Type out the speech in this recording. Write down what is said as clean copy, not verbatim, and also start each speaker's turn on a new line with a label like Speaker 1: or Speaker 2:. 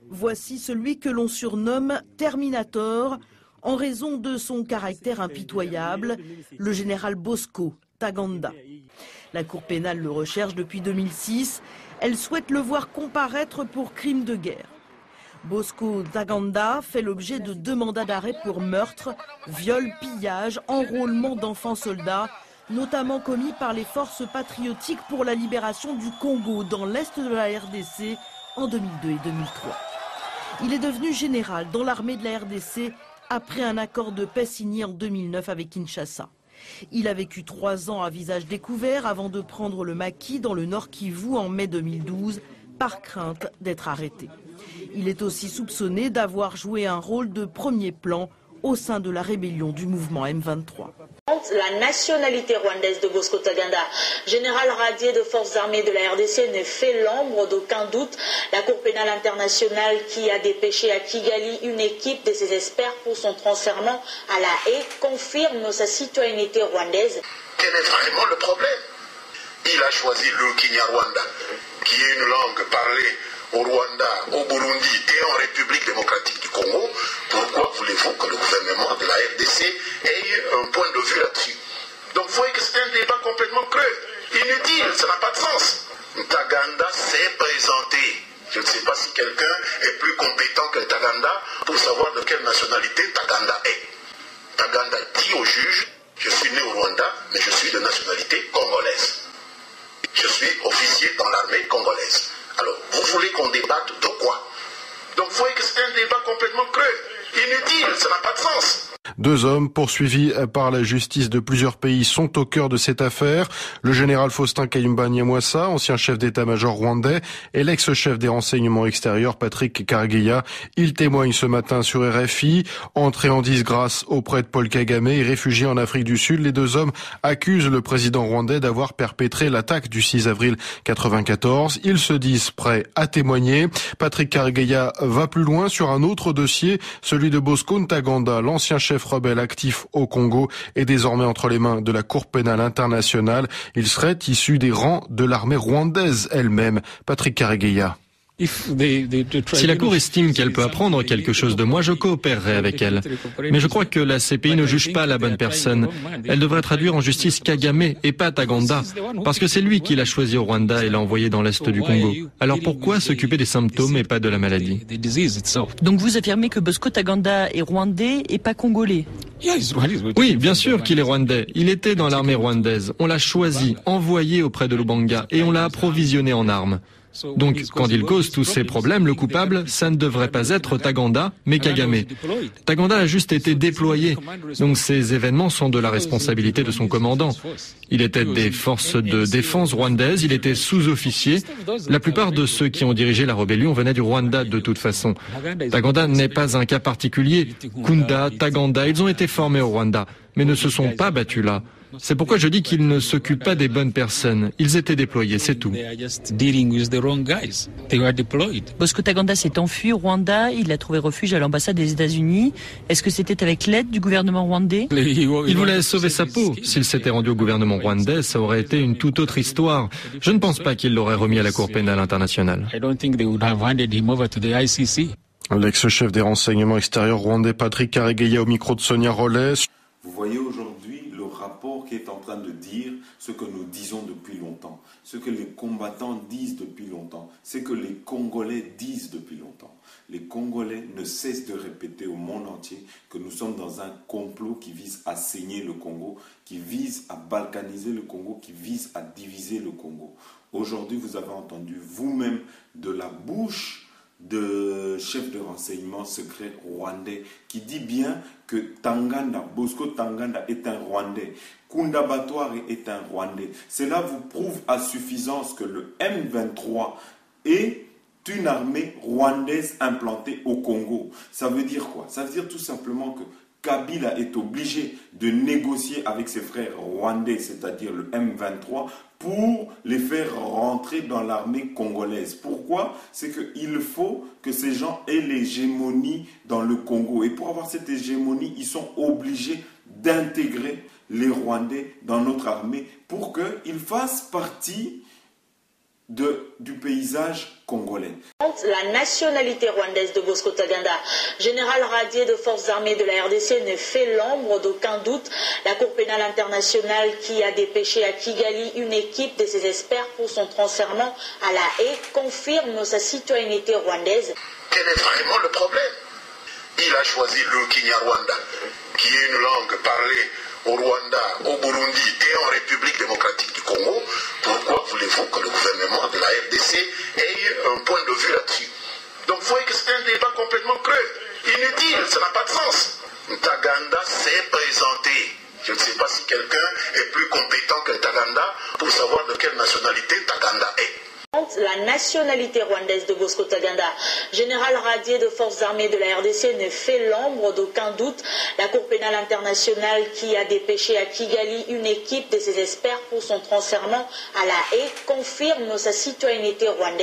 Speaker 1: Voici celui que l'on surnomme Terminator en raison de son caractère impitoyable, le général Bosco Ntaganda. La Cour pénale le recherche depuis 2006. Elle souhaite le voir comparaître pour crimes de guerre. Bosco Ntaganda fait l'objet de 2 mandats d'arrêt pour meurtre, viol, pillage, enrôlement d'enfants soldats, notamment commis par les forces patriotiques pour la libération du Congo dans l'est de la RDC en 2002 et 2003. Il est devenu général dans l'armée de la RDC après un accord de paix signé en 2009 avec Kinshasa. Il a vécu 3 ans à visage découvert avant de prendre le maquis dans le Nord Kivu en mai 2012 par crainte d'être arrêté. Il est aussi soupçonné d'avoir joué un rôle de premier plan au sein de la rébellion du mouvement M23.
Speaker 2: La nationalité rwandaise de Bosco Ntaganda, général radié de forces armées de la RDC, ne fait l'ombre d'aucun doute. La Cour pénale internationale qui a dépêché à Kigali une équipe de ses experts pour son transfèrement à la Haye confirme sa citoyenneté rwandaise.
Speaker 3: Quel est vraiment le problème? Il a choisi le Kinyarwanda, qui est une langue parlée au Rwanda, au Burundi et en République démocratique du Congo. Pourquoi voulez-vous que le gouvernement de la RDC ait un point de vue là-dessus? Donc vous voyez que c'est un débat complètement creux, inutile, ça n'a pas de sens. Ntaganda s'est présenté. Je ne sais pas si quelqu'un est plus compétent que Ntaganda pour savoir de quelle nationalité Ntaganda est. Ntaganda dit au juge, je suis né au Rwanda, mais je suis de nationalité congolaise. Je suis officier dans l'armée congolaise. Alors, vous voulez qu'on débatte de quoi? Donc vous voyez que c'est un débat complètement creux, inutile, ça n'a pas de sens.
Speaker 4: 2 hommes poursuivis par la justice de plusieurs pays sont au cœur de cette affaire. Le général Faustin Kayumba Nyamwasa, ancien chef d'état-major rwandais, et l'ex-chef des renseignements extérieurs Patrick Karegeya. Ils témoignent ce matin sur RFI. Entrés en disgrâce auprès de Paul Kagame et réfugiés en Afrique du Sud, les 2 hommes accusent le président rwandais d'avoir perpétré l'attaque du 6 avril 1994. Ils se disent prêts à témoigner. Patrick Karegeya va plus loin sur un autre dossier, celui de Bosco Ntaganda, l'ancien chef rebelle actif au Congo, est désormais entre les mains de la Cour pénale internationale. Il serait issu des rangs de l'armée rwandaise elle-même. Patrick Karegeya.
Speaker 5: Si la Cour estime qu'elle peut apprendre quelque chose de moi, je coopérerai avec elle. Mais je crois que la CPI ne juge pas la bonne personne. Elle devrait traduire en justice Kagame et pas Ntaganda, parce que c'est lui qui l'a choisi au Rwanda et l'a envoyé dans l'est du Congo. Alors pourquoi s'occuper des symptômes et pas de la maladie?
Speaker 6: Donc vous affirmez que Bosco Ntaganda est rwandais et pas congolais?
Speaker 5: Oui, bien sûr qu'il est rwandais. Il était dans l'armée rwandaise. On l'a choisi, envoyé auprès de Lubanga et on l'a approvisionné en armes. Donc, quand il cause tous ces problèmes, le coupable, ça ne devrait pas être Ntaganda, mais Kagame. Ntaganda a juste été déployé. Donc, ces événements sont de la responsabilité de son commandant. Il était des forces de défense rwandaises, il était sous-officier. La plupart de ceux qui ont dirigé la rébellion venaient du Rwanda de toute façon. Ntaganda n'est pas un cas particulier. Kunda, Ntaganda, ils ont été formés au Rwanda, mais ne se sont pas battus là. C'est pourquoi je dis qu'ils ne s'occupent pas des bonnes personnes. Ils étaient déployés, c'est tout.
Speaker 6: Bosco Ntaganda s'est enfui au Rwanda. Il a trouvé refuge à l'ambassade des États-Unis. Est-ce que c'était avec l'aide du gouvernement rwandais?
Speaker 5: Il voulait sauver sa peau. S'il s'était rendu au gouvernement rwandais, ça aurait été une toute autre histoire. Je ne pense pas qu'il l'aurait remis à la Cour pénale internationale.
Speaker 4: L'ex-chef des renseignements extérieurs rwandais Patrick Karegeya au micro de Sonia Rollet.
Speaker 7: Vous voyez aujourd'hui le rapport qui est en train de dire ce que nous disons depuis longtemps, ce que les combattants disent depuis longtemps, ce que les Congolais disent depuis longtemps. Les Congolais ne cessent de répéter au monde entier que nous sommes dans un complot qui vise à saigner le Congo, qui vise à balkaniser le Congo, qui vise à diviser le Congo. Aujourd'hui, vous avez entendu vous-même de la bouche de chef de renseignement secret rwandais qui dit bien que Ntaganda, Bosco Ntaganda est un Rwandais, Kunda Batware est un Rwandais. Cela vous prouve à suffisance que le M23 est une armée rwandaise implantée au Congo. Ça veut dire quoi? Ça veut dire tout simplement que Kabila est obligé de négocier avec ses frères rwandais, c'est-à-dire le M23, pour les faire rentrer dans l'armée congolaise. Pourquoi? C'est qu'il faut que ces gens aient l'hégémonie dans le Congo. Et pour avoir cette hégémonie, ils sont obligés d'intégrer les Rwandais dans notre armée pour qu'ils fassent partie du paysage congolais.
Speaker 2: La nationalité rwandaise de Bosco Ntaganda, général radié de forces armées de la RDC, ne fait l'ombre d'aucun doute. La Cour pénale internationale qui a dépêché à Kigali une équipe de ses experts pour son transfèrement à la Haye confirme sa citoyenneté rwandaise.
Speaker 3: Quel est vraiment le problème? Il a choisi le Kinyarwanda, qui est une langue parlée au Rwanda, au Burundi et en République démocratique du Congo. Pourquoi voulez-vous que le gouvernement de la RDC ait un point de vue là-dessus? Donc vous voyez que c'est un débat complètement creux, inutile, ça n'a pas de sens. Ntaganda s'est présenté. Je ne sais pas si quelqu'un est plus compétent que Ntaganda pour savoir de quelle nationalité Ntaganda est.
Speaker 2: La nationalité rwandaise de Bosco Ntaganda, général radié de forces armées de la RDC, ne fait l'ombre d'aucun doute. La Cour pénale internationale qui a dépêché à Kigali une équipe de ses experts pour son transfèrement à la Haye confirme sa citoyenneté rwandaise.